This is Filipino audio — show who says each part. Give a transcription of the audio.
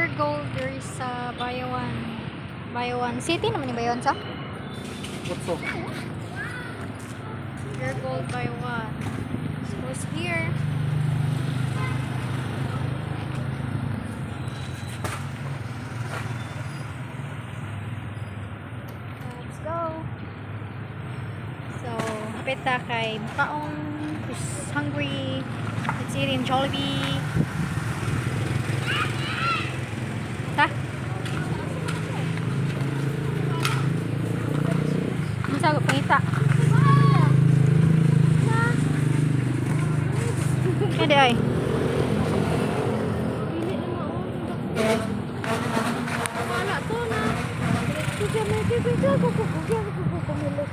Speaker 1: Pure Gold there is sa Bayawan City naman yung Bayawan sa
Speaker 2: What's up?
Speaker 1: Pure Gold Bayawan. So it's here. Let's go. So peta kay Makaong, who's hungry. Let's eat in Jollibee. Ta? Masagap pangita. Hindi ay.
Speaker 3: Wala to na. Sige, may bibigyan ko pamilot.